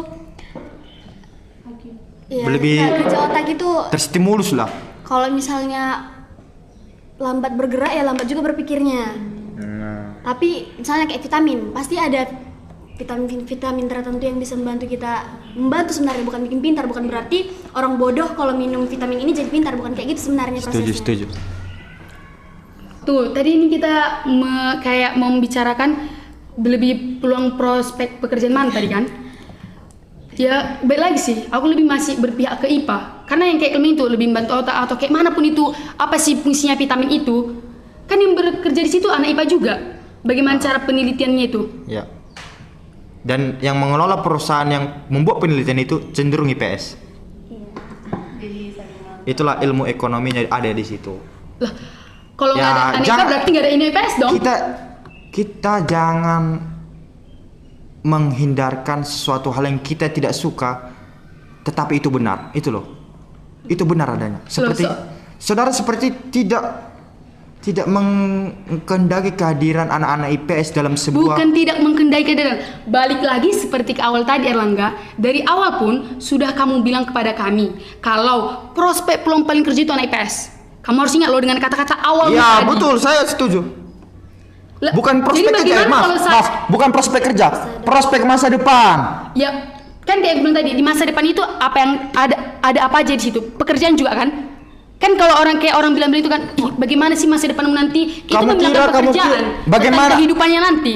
Speaker 2: iya,
Speaker 3: Lebih
Speaker 2: kayak kerja otak itu
Speaker 3: terstimulus lah.
Speaker 2: kalau misalnya lambat bergerak ya lambat juga berpikirnya. Tapi misalnya kayak vitamin, pasti ada vitamin tertentu yang bisa membantu sebenarnya, bukan bikin pintar. Bukan berarti orang bodoh kalau minum vitamin ini jadi pintar, bukan kayak gitu sebenarnya prosesnya.
Speaker 3: Setuju.
Speaker 4: tuh tadi ini kita kayak mau membicarakan lebih peluang prospek pekerjaan mana tadi kan? Ya baik lagi sih, aku lebih masih berpihak ke IPA karena yang kayak ilmu itu lebih membantu otak atau kayak manapun itu apa sih fungsinya vitamin itu, kan yang bekerja di situ anak IPA juga. Bagaimana cara penelitiannya itu?
Speaker 3: Ya. Dan yang mengelola perusahaan yang membuat penelitian itu cenderung IPS. Itulah ilmu ekonominya ada di situ.
Speaker 4: Lah, kalau nggak
Speaker 3: Ya,
Speaker 4: ada aneka
Speaker 3: jangan-
Speaker 4: berarti nggak ada IPS dong.
Speaker 3: Kita jangan menghindarkan sesuatu hal yang kita tidak suka, tetapi itu benar. Itu loh. Itu benar adanya. Seperti saudara seperti tidak mengkendaki kehadiran anak-anak IPS dalam sebuah.
Speaker 4: Bukan tidak mengkendaki kehadiran. Balik lagi seperti ke awal tadi Erlangga. Dari awal pun sudah kamu bilang kepada kami kalau prospek peluang paling kerja itu anak IPS. Kamu harus ingat loh dengan kata-kata awal
Speaker 3: Ya
Speaker 4: tadi.
Speaker 3: betul, saya setuju.
Speaker 4: Lah,
Speaker 3: Bukan prospek
Speaker 4: jadi
Speaker 3: kerja,
Speaker 4: bagaimana kalau
Speaker 3: maaf, bukan prospek kerja, prospek masa depan.
Speaker 4: Ya, kan kayak bilang tadi di masa depan itu apa yang ada apa aja di situ? Pekerjaan juga kan? Kan kalau orang bilang itu kan, "Ih, bagaimana sih masa depanmu nanti?" Itu
Speaker 3: Kamu
Speaker 4: membilang
Speaker 3: kira- kamu
Speaker 4: pekerjaan,
Speaker 3: kira- bagaimana-
Speaker 4: tentang kehidupannya nanti.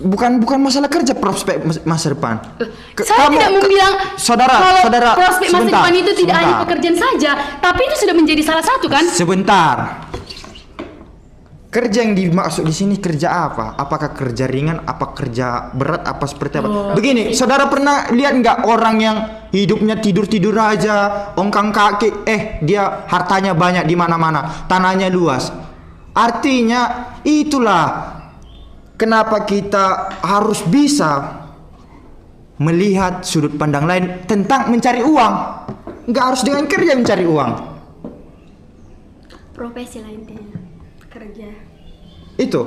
Speaker 3: Bukan masalah kerja, prospek masa depan.
Speaker 4: Saya tidak membilang
Speaker 3: saudara,
Speaker 4: prospek masa
Speaker 3: sebentar,
Speaker 4: depan itu tidak hanya
Speaker 3: sebentar.
Speaker 4: pekerjaan saja, tapi itu sudah menjadi salah satu kan?
Speaker 3: Sebentar. Kerja yang dimaksud di sini kerja apa? Apakah kerja ringan? Apa kerja berat? Apa seperti apa? Begini, saudara pernah lihat nggak orang yang hidupnya tidur aja, ongkang kaki, dia hartanya banyak di mana-mana, tanahnya luas. Artinya itulah kenapa kita harus bisa melihat sudut pandang lain tentang mencari uang. Nggak harus dengan kerja mencari uang.
Speaker 2: Profesi lah intinya, kerja.
Speaker 3: Itu.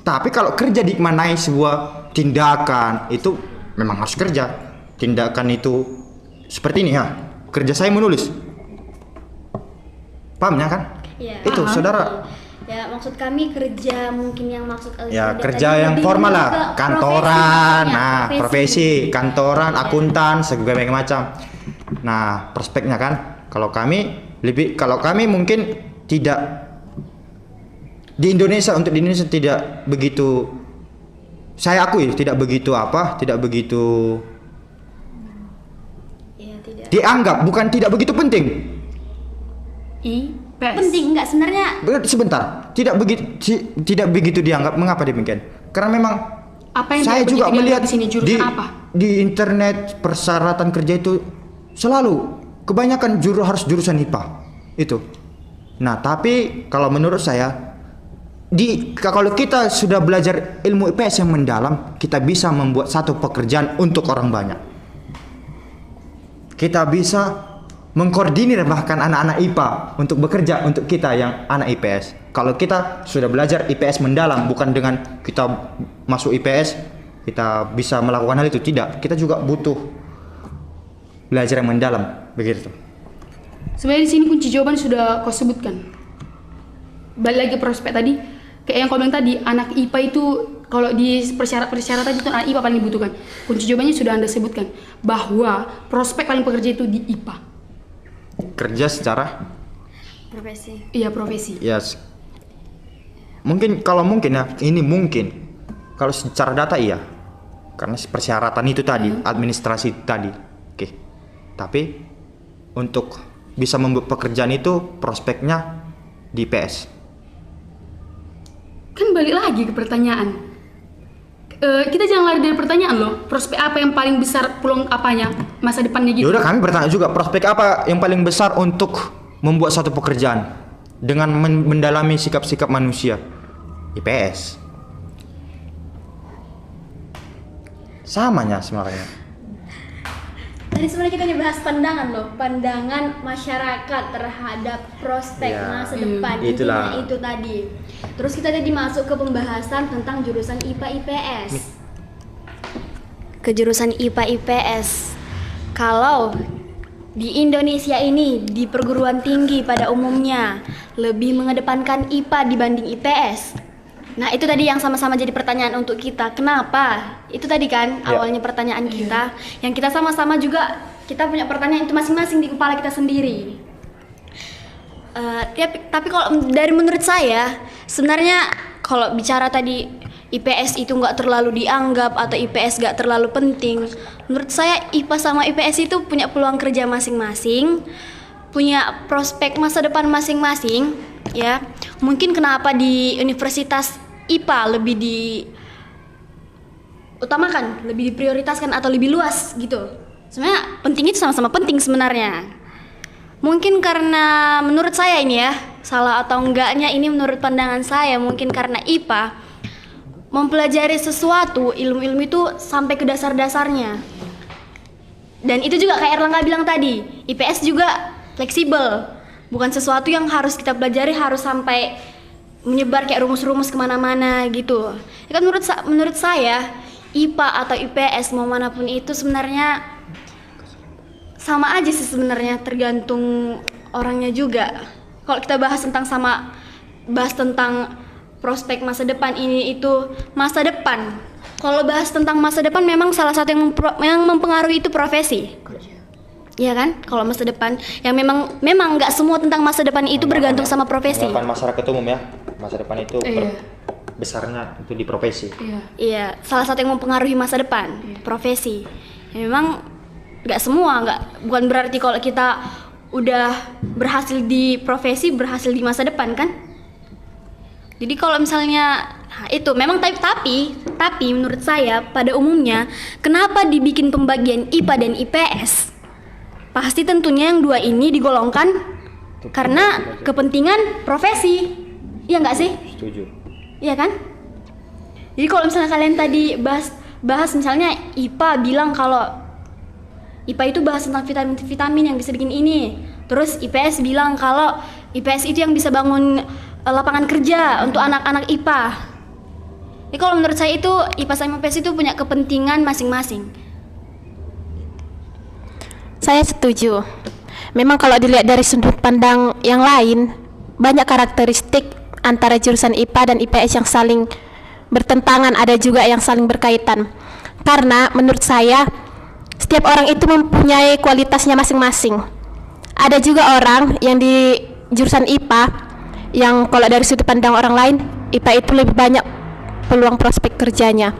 Speaker 3: Tapi kalau kerja dimaknai sebuah tindakan, itu memang harus kerja. Tindakan itu seperti ini ya. Kerja saya menulis. Pahamnya kan?
Speaker 2: Iya.
Speaker 3: Itu saudara.
Speaker 2: Ya maksud kami kerja mungkin yang maksud
Speaker 3: Ya
Speaker 2: Elvira
Speaker 3: kerja
Speaker 2: tadi
Speaker 3: yang
Speaker 2: lebih
Speaker 3: formal
Speaker 2: ke
Speaker 3: lah, kantoran,
Speaker 2: profesi,
Speaker 3: profesi, kantoran, akuntan, segala macam. Nah, prospeknya kan, kalau kami mungkin tidak di Indonesia, untuk di Indonesia tidak begitu, saya akui tidak begitu
Speaker 2: Iya, tidak.
Speaker 3: dianggap, bukan tidak begitu penting.
Speaker 4: IPS.
Speaker 2: Penting enggak sebenarnya?
Speaker 3: Sebentar, tidak begitu dianggap. Mengapa demikian? Karena memang
Speaker 4: Apa yang
Speaker 3: saya
Speaker 4: tidak
Speaker 3: juga
Speaker 4: begitu
Speaker 3: melihat
Speaker 4: dianggap di sini jurusan apa?
Speaker 3: di internet persyaratan kerja itu selalu kebanyakan harus jurusan IPA itu. Nah, tapi kalau menurut saya kalau kita sudah belajar ilmu IPS yang mendalam, kita bisa membuat satu pekerjaan untuk orang banyak. Kita bisa mengkoordinir bahkan anak-anak IPA untuk bekerja untuk kita yang anak IPS. Kalau kita sudah belajar IPS mendalam, bukan dengan kita masuk IPS kita bisa melakukan hal itu, tidak. Kita juga butuh belajar yang mendalam, begitu.
Speaker 4: Sebenarnya di sini kunci jawaban sudah kau sebutkan. Balik lagi prospek tadi, kayak yang kau bilang tadi, anak IPA itu kalau di persyaratan itu anak IPA paling dibutuhkan. Kunci jawabannya sudah Anda sebutkan, bahwa prospek paling pekerja itu di IPA.
Speaker 3: Kerja secara
Speaker 2: Profesi.
Speaker 4: Iya, profesi.
Speaker 3: yes. Mungkin ini mungkin kalau secara data iya, karena persyaratan itu tadi, administrasi tadi, oke. Tapi untuk bisa membuat pekerjaan itu prospeknya di IPS.
Speaker 4: Kan balik lagi ke pertanyaan. Kita jangan lari dari pertanyaan loh. Prospek apa yang paling besar, peluang apanya, masa depannya gitu.
Speaker 3: Yaudah, kami bertanya juga prospek apa yang paling besar untuk membuat satu pekerjaan dengan mendalami sikap-sikap manusia. IPS. Samanya sebenarnya.
Speaker 2: Tadi sebenarnya kita bahas pandangan loh, pandangan masyarakat terhadap prospek
Speaker 3: Ya,
Speaker 2: masa depan.
Speaker 3: itulah.
Speaker 2: Intinya itu tadi. Terus kita tadi masuk ke pembahasan tentang jurusan IPA IPS. Ke jurusan IPA IPS. Kalau di Indonesia ini di perguruan tinggi pada umumnya lebih mengedepankan IPA dibanding IPS. Nah, itu tadi yang sama-sama jadi pertanyaan untuk kita. Kenapa? Itu tadi kan awalnya pertanyaan kita. Yang kita sama-sama juga kita punya pertanyaan itu masing-masing di kepala kita sendiri. Tapi kalau dari menurut saya sebenarnya kalau bicara tadi IPS itu nggak terlalu dianggap atau IPS nggak terlalu penting, menurut saya IPA sama IPS itu punya peluang kerja masing-masing, punya prospek masa depan masing-masing, ya. Mungkin kenapa di universitas IPA lebih utamakan, lebih diprioritaskan atau lebih luas gitu. Sebenarnya penting itu sama-sama penting sebenarnya. Mungkin karena menurut saya ini ya, salah atau enggaknya ini menurut pandangan saya, mungkin karena IPA mempelajari sesuatu, ilmu-ilmu itu sampai ke dasar-dasarnya. Dan itu juga kayak Erlangga bilang tadi, IPS juga fleksibel. Bukan sesuatu yang harus kita pelajari harus sampai menyebar kayak rumus-rumus kemana-mana gitu. Ya kan menurut saya IPA atau IPS mau manapun itu sebenarnya sama aja sih sebenarnya, tergantung orangnya juga. Kalau kita bahas tentang prospek masa depan ini itu masa depan. Kalau bahas tentang masa depan memang salah satu yang mempengaruhi itu profesi. Iya kan? Kalau masa depan yang memang nggak semua tentang masa depan itu bergantung sama profesi.
Speaker 3: Anggapan masyarakat umum ya. Masa depan itu besarnya itu di profesi.
Speaker 2: Iya, salah satu yang mempengaruhi masa depan, profesi. Ya, memang nggak semua, bukan berarti kalau kita udah berhasil di profesi berhasil di masa depan kan. Jadi kalau misalnya itu memang tapi menurut saya pada umumnya kenapa dibikin pembagian IPA dan IPS? Pasti tentunya yang dua ini digolongkan karena kepentingan profesi. Iya nggak sih?
Speaker 3: Setuju.
Speaker 2: Iya kan? Jadi kalau misalnya kalian tadi bahas misalnya IPA bilang kalau IPA itu bahas tentang vitamin-vitamin yang bisa bikin ini. Terus IPS bilang kalau IPS itu yang bisa bangun lapangan kerja untuk anak-anak IPA. Jadi kalau menurut saya itu IPA sama IPS itu punya kepentingan masing-masing.
Speaker 5: Saya setuju. Memang kalau dilihat dari sudut pandang yang lain, banyak karakteristik antara jurusan IPA dan IPS yang saling bertentangan, ada juga yang saling berkaitan. Karena menurut saya setiap orang itu mempunyai kualitasnya masing-masing. Ada juga orang yang di jurusan IPA yang kalau dari sudut pandang orang lain, IPA itu lebih banyak peluang prospek kerjanya.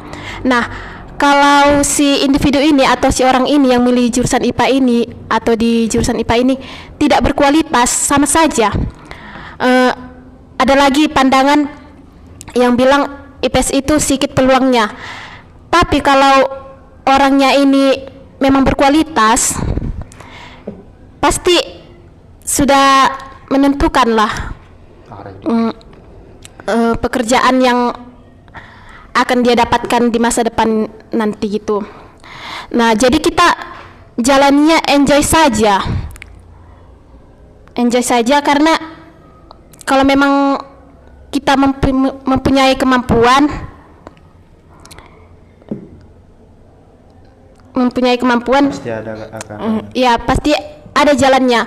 Speaker 5: Nah, kalau si individu ini atau si orang ini yang milih jurusan IPA ini atau di jurusan IPA ini tidak berkualitas, sama saja. Ada lagi pandangan yang bilang IPS itu sedikit peluangnya. Tapi kalau orangnya ini memang berkualitas, pasti sudah menentukan lah pekerjaan yang akan dia dapatkan di masa depan nanti gitu. Nah, jadi kita jalannya enjoy saja karena kalau memang kita mempunyai kemampuan
Speaker 3: Pasti ada
Speaker 5: ya pasti ada jalannya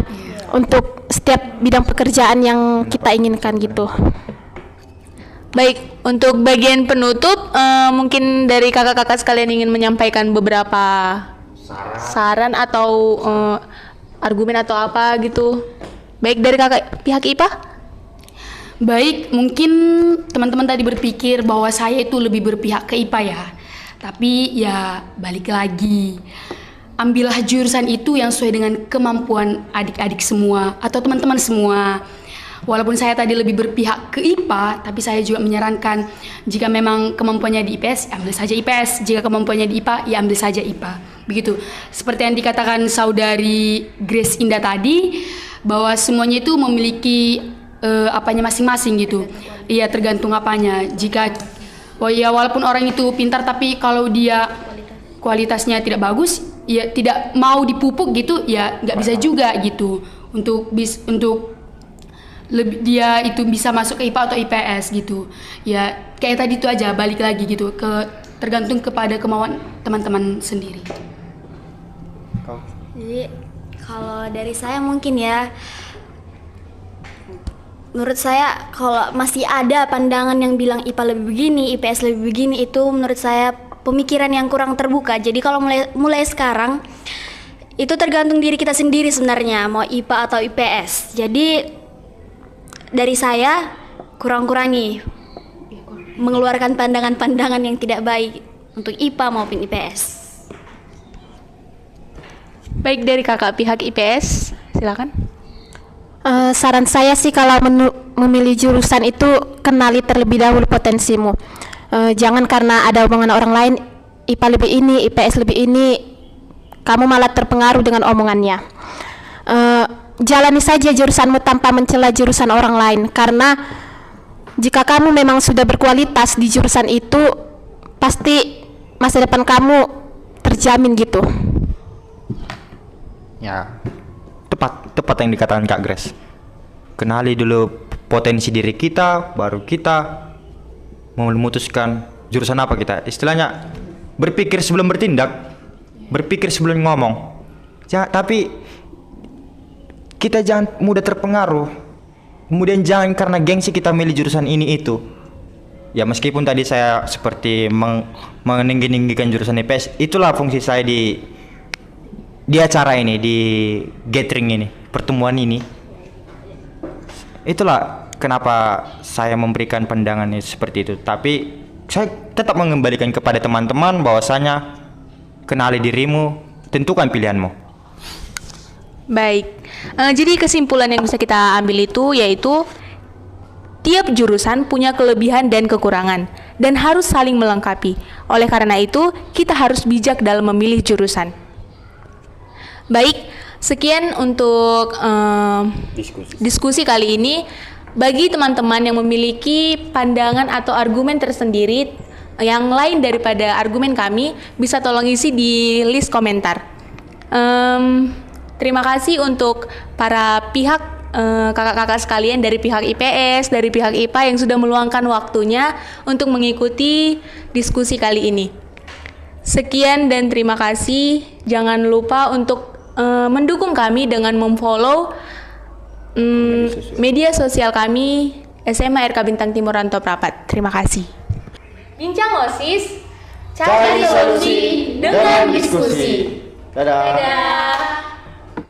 Speaker 5: untuk setiap bidang pekerjaan yang kita inginkan gitu.
Speaker 1: Baik, untuk bagian penutup mungkin dari kakak-kakak sekalian ingin menyampaikan beberapa saran atau argumen atau apa gitu. Baik, dari kakak pihak IPA.
Speaker 4: Baik, mungkin teman-teman tadi berpikir bahwa saya itu lebih berpihak ke IPA ya. Tapi ya balik lagi, ambillah jurusan itu yang sesuai dengan kemampuan adik-adik semua atau teman-teman semua. Walaupun saya tadi lebih berpihak ke IPA, tapi saya juga menyarankan jika memang kemampuannya di IPS, ambil saja IPS. Jika kemampuannya di IPA, ya ambil saja IPA. Begitu. Seperti yang dikatakan saudari Grace Indah tadi, bahwa semuanya itu memiliki apanya masing-masing gitu. Iya, tergantung apanya. Jika walaupun orang itu pintar tapi kalau dia kualitasnya tidak bagus, ya tidak mau dipupuk gitu, ya nggak bisa juga gitu. Untuk dia itu bisa masuk ke IPA atau IPS gitu. Ya kayak tadi itu aja, balik lagi gitu tergantung kepada kemauan teman-teman sendiri.
Speaker 2: Jadi kalau dari saya mungkin ya, menurut saya kalau masih ada pandangan yang bilang IPA lebih begini, IPS lebih begini, itu menurut saya pemikiran yang kurang terbuka. Jadi kalau mulai sekarang itu tergantung diri kita sendiri sebenarnya mau IPA atau IPS. Jadi dari saya kurang-kurangi mengeluarkan pandangan-pandangan yang tidak baik untuk IPA maupun IPS.
Speaker 1: Baik, dari kakak pihak IPS, silakan.
Speaker 5: Saran saya sih kalau memilih jurusan itu kenali terlebih dahulu potensimu. Jangan karena ada omongan orang lain IPA lebih ini, IPS lebih ini, kamu malah terpengaruh dengan omongannya. Jalani saja jurusanmu tanpa mencela jurusan orang lain, karena jika kamu memang sudah berkualitas di jurusan itu, pasti masa depan kamu terjamin gitu.
Speaker 3: Ya, tepat yang dikatakan Kak Grace. Kenali dulu potensi diri kita, baru kita memutuskan jurusan apa kita. Istilahnya berpikir sebelum bertindak, berpikir sebelum ngomong. Tapi kita jangan mudah terpengaruh. Kemudian jangan karena gengsi kita milih jurusan ini itu. Ya meskipun tadi saya seperti meninggi-ninggikan jurusan IPS, itulah fungsi saya di acara ini, di gathering ini, pertemuan ini. Itulah kenapa saya memberikan pandangan seperti itu. Tapi saya tetap mengembalikan kepada teman-teman bahwasanya kenali dirimu, tentukan pilihanmu.
Speaker 1: Baik, jadi kesimpulan yang bisa kita ambil itu yaitu tiap jurusan punya kelebihan dan kekurangan dan harus saling melengkapi. Oleh karena itu, kita harus bijak dalam memilih jurusan. Baik, sekian untuk diskusi kali ini. Bagi teman-teman yang memiliki pandangan atau argumen tersendiri yang lain daripada argumen kami, bisa tolong isi di list komentar. Terima kasih untuk para pihak kakak-kakak sekalian dari pihak IPS, dari pihak IPA yang sudah meluangkan waktunya untuk mengikuti diskusi kali ini. Sekian dan terima kasih. Jangan lupa untuk mendukung kami dengan memfollow media sosial kami SMA RK Bintang Timur Rantau Prapat. Terima kasih. Bincang OSIS, cari solusi dengan diskusi.
Speaker 3: Dadah.
Speaker 1: Dadah.